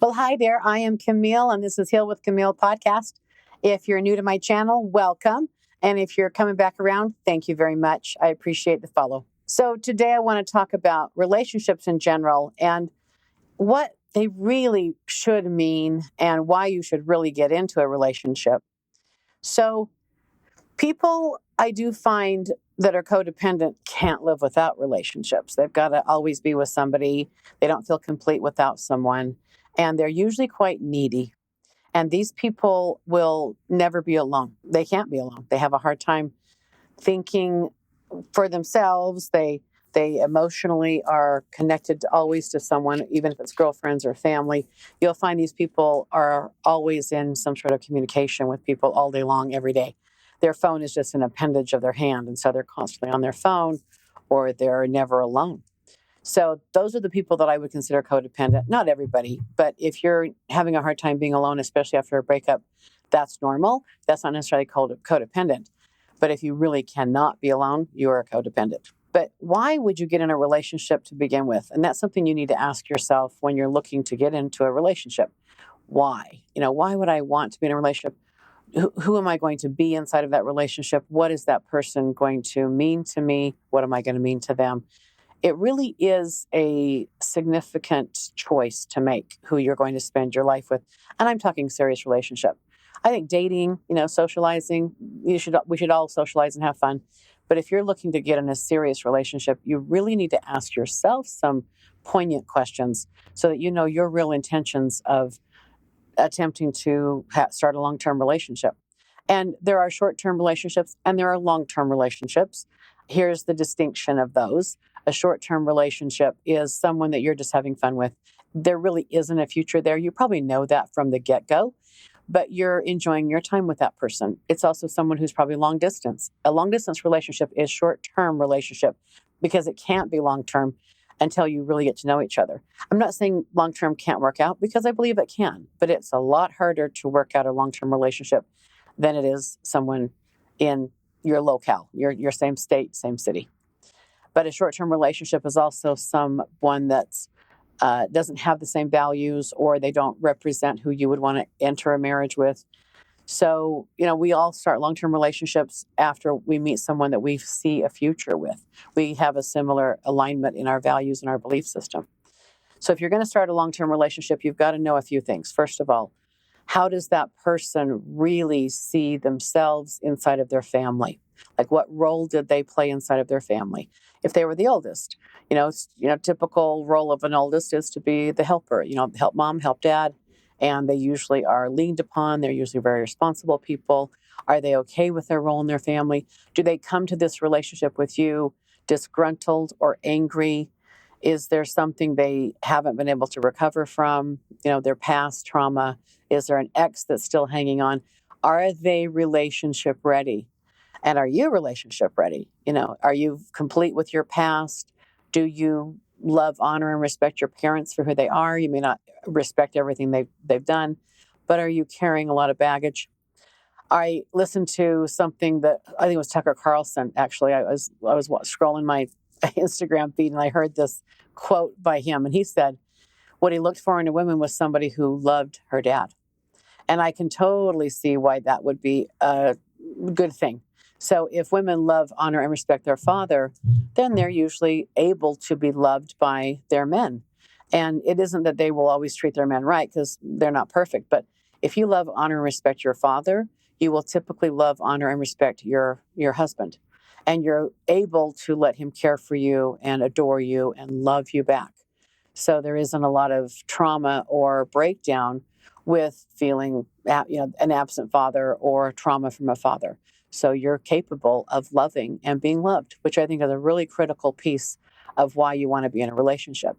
Well, hi there. I am Kimile, and this is Heal with Kimile podcast. If you're new to my channel, welcome. And if you're coming back around, thank you very much. I appreciate the follow. So today I want to talk about relationships in general and what they really should mean and why you should really get into a relationship. So people I do find that are codependent can't live without relationships. They've got to always be with somebody. They don't feel complete without someone. And they're usually quite needy. And these people will never be alone. They can't be alone. They have a hard time thinking for themselves. They emotionally are connected always to someone, even if it's girlfriends or family. You'll find these people are always in some sort of communication with people all day long, every day. Their phone is just an appendage of their hand, and so they're constantly on their phone, or they're never alone. So those are the people that I would consider codependent. Not everybody, but if you're having a hard time being alone, especially after a breakup, that's normal. That's not necessarily codependent. But if you really cannot be alone, you are codependent. But why would you get in a relationship to begin with? And that's something you need to ask yourself when you're looking to get into a relationship. Why? Why would I want to be in a relationship? Who am I going to be inside of that relationship? What is that person going to mean to me? What am I going to mean to them? It really is a significant choice to make who you're going to spend your life with. And I'm talking serious relationship. I think dating, socializing, we should all socialize and have fun. But if you're looking to get in a serious relationship, you really need to ask yourself some poignant questions so that you know your real intentions of attempting to start a long-term relationship. And there are short-term relationships and there are long-term relationships. Here's the distinction of those. A short-term relationship is someone that you're just having fun with. There really isn't a future there. You probably know that from the get-go, but you're enjoying your time with that person. It's also someone who's probably long distance. A long-distance relationship is short-term relationship because it can't be long-term until you really get to know each other. I'm not saying long-term can't work out because I believe it can, but it's a lot harder to work out a long-term relationship than it is someone in your locale, your same state, same city. But a short-term relationship is also someone that's doesn't have the same values or they don't represent who you would want to enter a marriage with. So, we all start long-term relationships after we meet someone that we see a future with. We have a similar alignment in our values and our belief system. So if you're going to start a long-term relationship, you've got to know a few things. First of all, how does that person really see themselves inside of their family? Like what role did they play inside of their family? If they were the oldest, typical role of an oldest is to be the helper, help mom, help dad. And they usually are leaned upon. They're usually very responsible people. Are they okay with their role in their family? Do they come to this relationship with you disgruntled or angry? Is there something they haven't been able to recover from, their past trauma? Is there an ex that's still hanging on? Are they relationship ready? And are you relationship ready? Are you complete with your past? Do you love, honor, and respect your parents for who they are? You may not respect everything they've done, but are you carrying a lot of baggage? I listened to something that I think it was Tucker Carlson. Actually, I was scrolling my Instagram feed and I heard this quote by him, and he said, "What he looked for in a woman was somebody who loved her dad." And I can totally see why that would be a good thing. So if women love, honor, and respect their father, then they're usually able to be loved by their men. And it isn't that they will always treat their men right because they're not perfect. But if you love, honor, and respect your father, you will typically love, honor, and respect your husband. And you're able to let him care for you and adore you and love you back. So there isn't a lot of trauma or breakdown with feeling, an absent father or trauma from a father. So you're capable of loving and being loved, which I think is a really critical piece of why you want to be in a relationship.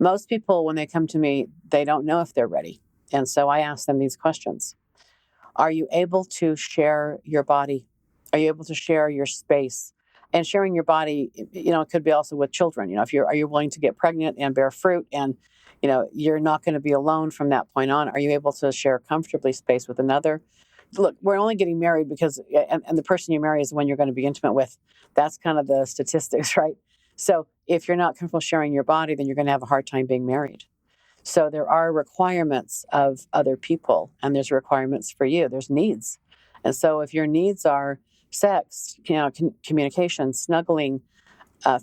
Most people, when they come to me, they don't know if they're ready. And so I ask them these questions. Are you able to share your body? Are you able to share your space? And sharing your body, it could be also with children. Are you willing to get pregnant and bear fruit and, you're not going to be alone from that point on? Are you able to share comfortably space with another? Look, we're only getting married because, and the person you marry is the one you're going to be intimate with. That's kind of the statistics, right? So if you're not comfortable sharing your body, then you're going to have a hard time being married. So there are requirements of other people, and there's requirements for you. There's needs. And so if your needs are sex, communication, snuggling,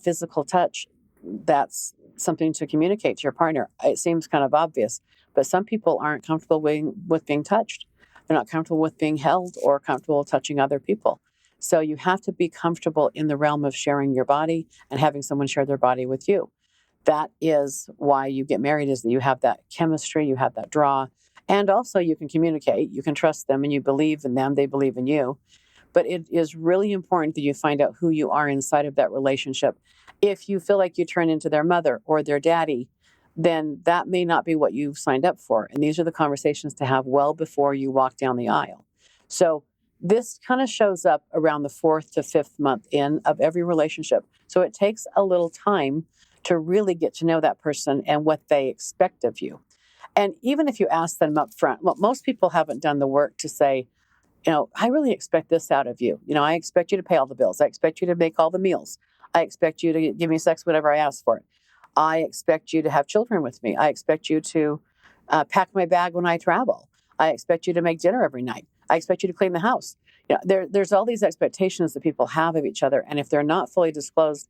physical touch, that's something to communicate to your partner. It seems kind of obvious, but some people aren't comfortable with being touched. They're not comfortable with being held or comfortable touching other people. So you have to be comfortable in the realm of sharing your body and having someone share their body with you. That is why you get married, is that you have that chemistry, you have that draw, and also you can communicate, you can trust them, and you believe in them, they believe in you. But it is really important that you find out who you are inside of that relationship. If you feel like you turn into their mother or their daddy, then that may not be what you've signed up for. And these are the conversations to have well before you walk down the aisle. So this kind of shows up around the 4th to 5th month in of every relationship. So it takes a little time to really get to know that person and what they expect of you. And even if you ask them up front, well, most people haven't done the work to say, I really expect this out of you. I expect you to pay all the bills. I expect you to make all the meals. I expect you to give me sex whenever I ask for it. I expect you to have children with me. I expect you to pack my bag when I travel. I expect you to make dinner every night. I expect you to clean the house. There's all these expectations that people have of each other. And if they're not fully disclosed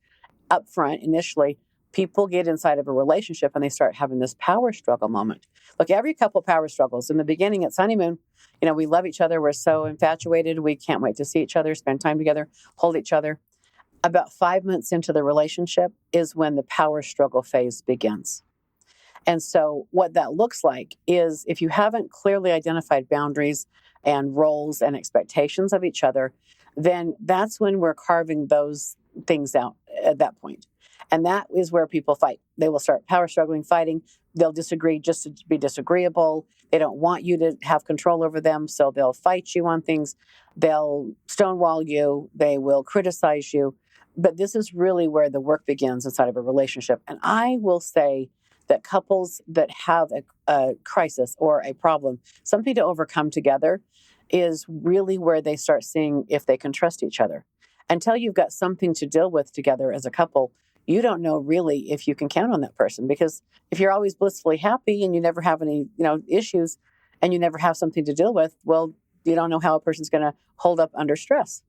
up front initially, people get inside of a relationship and they start having this power struggle moment. Look, every couple power struggles. In the beginning, it's honeymoon. We love each other. We're so infatuated. We can't wait to see each other, spend time together, hold each other. About 5 months into the relationship is when the power struggle phase begins. And so what that looks like is, if you haven't clearly identified boundaries and roles and expectations of each other, then that's when we're carving those things out at that point. And that is where people fight. They will start power struggling, fighting. They'll disagree just to be disagreeable. They don't want you to have control over them, so they'll fight you on things. They'll stonewall you. They will criticize you. But this is really where the work begins inside of a relationship. And I will say that couples that have a crisis or a problem, something to overcome together, is really where they start seeing if they can trust each other. Until you've got something to deal with together as a couple, you don't know really if you can count on that person. Because if you're always blissfully happy and you never have any, issues, and you never have something to deal with, well, you don't know how a person's going to hold up under stress.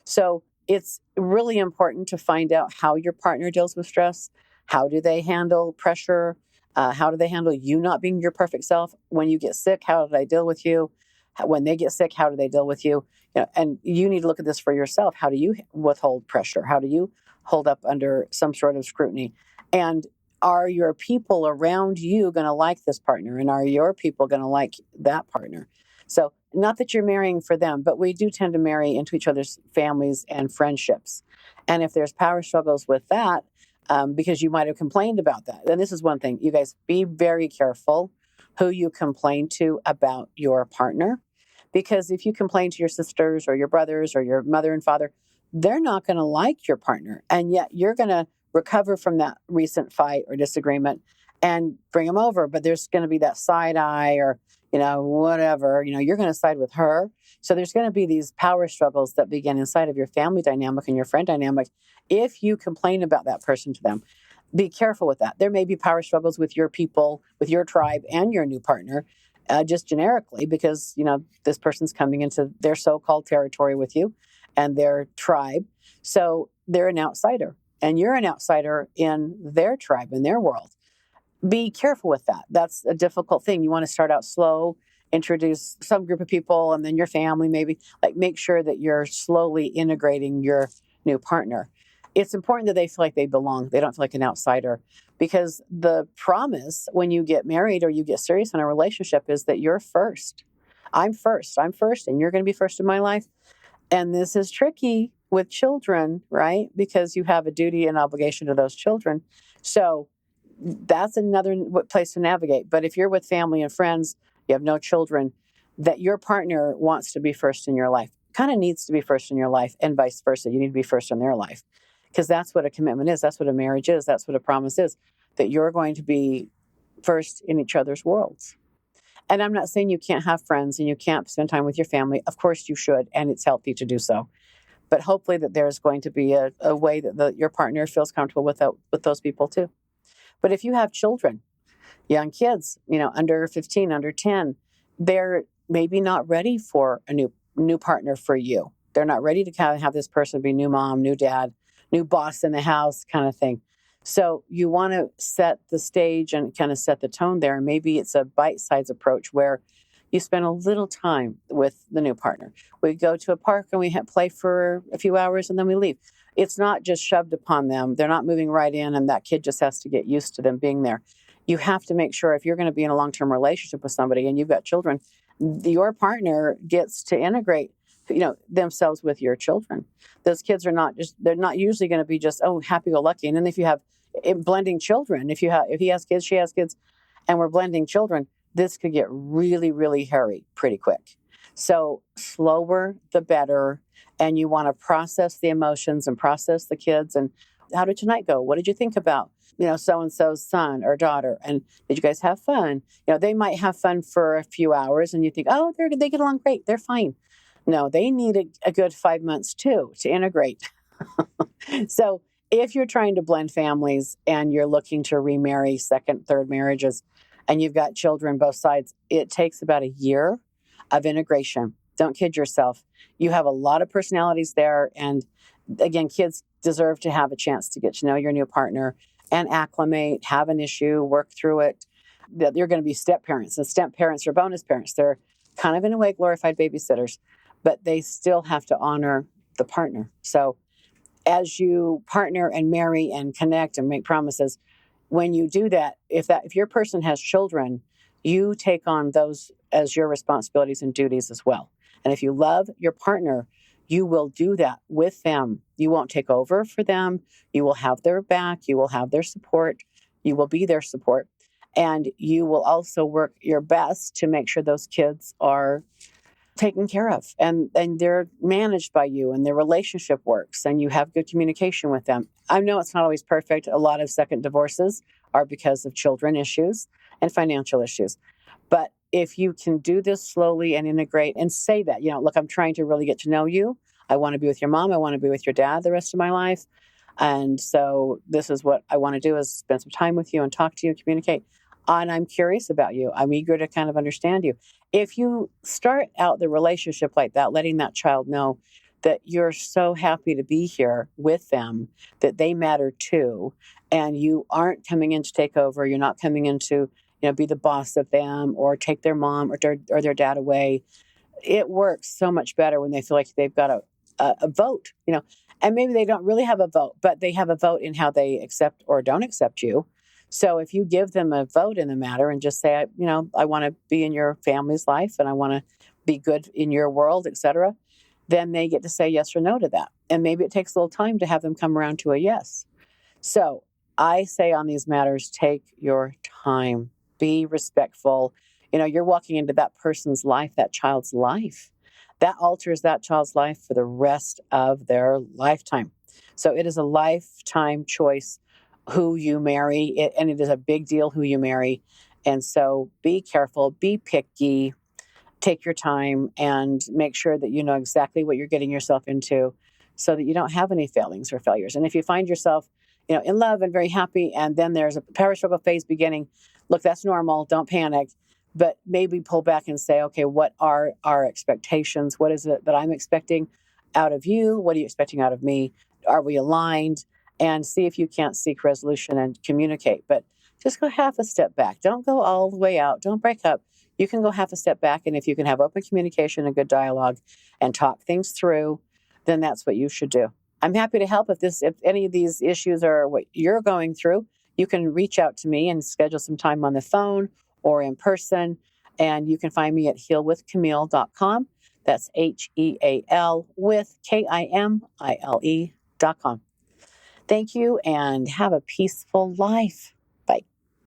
So it's really important to find out how your partner deals with stress. How do they handle pressure? How do they handle you not being your perfect self? When you get sick, how do they deal with you? When they get sick, how do they deal with you? And you need to look at this for yourself. How do you withhold pressure? How do you hold up under some sort of scrutiny? And are your people around you going to like this partner? And are your people going to like that partner? So not that you're marrying for them, but we do tend to marry into each other's families and friendships. And if there's power struggles with that, because you might have complained about that. And this is one thing, you guys, be very careful who you complain to about your partner. Because if you complain to your sisters or your brothers or your mother and father, they're not going to like your partner. And yet you're going to recover from that recent fight or disagreement and bring them over. But there's going to be that side eye or, whatever, you're going to side with her. So there's going to be these power struggles that begin inside of your family dynamic and your friend dynamic. If you complain about that person to them, be careful with that. There may be power struggles with your people, with your tribe and your new partner, just generically, because, this person's coming into their so-called territory with you and their tribe. So they're an outsider and you're an outsider in their tribe, in their world. Be careful with that. That's a difficult thing. You want to start out slow, introduce some group of people and then your family, maybe, make sure that you're slowly integrating your new partner. It's important that they feel like they belong. They don't feel like an outsider, because the promise when you get married or you get serious in a relationship is that you're first. I'm first, and you're going to be first in my life. And this is tricky with children, right? Because you have a duty and obligation to those children. So that's another place to navigate. But if you're with family and friends, you have no children, that your partner wants to be first in your life, kind of needs to be first in your life, and vice versa. You need to be first in their life, because that's what a commitment is. That's what a marriage is. That's what a promise is, that you're going to be first in each other's worlds. And I'm not saying you can't have friends and you can't spend time with your family. Of course you should, and it's healthy to do so. But hopefully that there's going to be a way that your partner feels comfortable with those people too. But if you have children, Young kids, under 15, under 10, they're maybe not ready for a new partner for you. They're not ready to kind of have this person be new mom, new dad, new boss in the house kind of thing. So you want to set the stage and kind of set the tone there. And maybe it's a bite-sized approach where you spend a little time with the new partner. We go to a park and we play for a few hours and then we leave. It's not just shoved upon them. They're not moving right in and that kid just has to get used to them being there. You have to make sure if you're going to be in a long-term relationship with somebody and you've got children, your partner gets to integrate themselves with your children. Those kids they're not usually going to be just happy-go-lucky. And then if you have blending children, if he has kids, she has kids, and we're blending children, this could get really, really hairy pretty quick. So slower the better, and you want to process the emotions and process the kids. And how did tonight go? What did you think about so-and-so's son or daughter? And did you guys have fun? They might have fun for a few hours and you think, oh, they get along great. They're fine. No, they need a good 5 months too to integrate. So if you're trying to blend families and you're looking to remarry second, third marriages, and you've got children both sides, it takes about a year of integration. Don't kid yourself. You have a lot of personalities there. And again, kids deserve to have a chance to get to know your new partner and acclimate, have an issue, work through it. You're going to be step parents, and step parents are bonus parents. They're kind of in a way glorified babysitters, but they still have to honor the partner. So as you partner and marry and connect and make promises, when you do that, if your person has children, you take on those as your responsibilities and duties as well. And if you love your partner, you will do that with them. You won't take over for them. You will have their back. You will have their support. You will be their support. And you will also work your best to make sure those kids are taken care of and they're managed by you and their relationship works and you have good communication with them. I know it's not always perfect. A lot of second divorces are because of children issues and financial issues. But if you can do this slowly and integrate and say that, look, I'm trying to really get to know you. I want to be with your mom. I want to be with your dad the rest of my life. And so this is what I want to do is spend some time with you and talk to you, communicate. And I'm curious about you. I'm eager to kind of understand you. If you start out the relationship like that, letting that child know that you're so happy to be here with them, that they matter too, and you aren't coming in to take over, you're not coming in to, be the boss of them or take their mom or their dad away. It works so much better when they feel like they've got a vote, and maybe they don't really have a vote, but they have a vote in how they accept or don't accept you. So if you give them a vote in the matter and just say, I want to be in your family's life and I want to be good in your world, etc., then they get to say yes or no to that. And maybe it takes a little time to have them come around to a yes. So I say on these matters, take your time, be respectful. You're walking into that person's life, that child's life. That alters that child's life for the rest of their lifetime. So it is a lifetime choice who you marry, and it is a big deal who you marry. And so be careful, be picky, take your time, and make sure that you know exactly what you're getting yourself into so that you don't have any failings or failures. And if you find yourself, in love and very happy, and then there's a power struggle phase beginning, look, that's normal. Don't panic. But maybe pull back and say, okay, what are our expectations? What is it that I'm expecting out of you? What are you expecting out of me? Are we aligned? And see if you can't seek resolution and communicate. But just go half a step back. Don't go all the way out. Don't break up. You can go half a step back. And if you can have open communication and good dialogue and talk things through, then that's what you should do. I'm happy to help if any of these issues are what you're going through. You can reach out to me and schedule some time on the phone or in person. And you can find me at healwithkimile.com. That's HEAL with KIMILE.com. Thank you and have a peaceful life.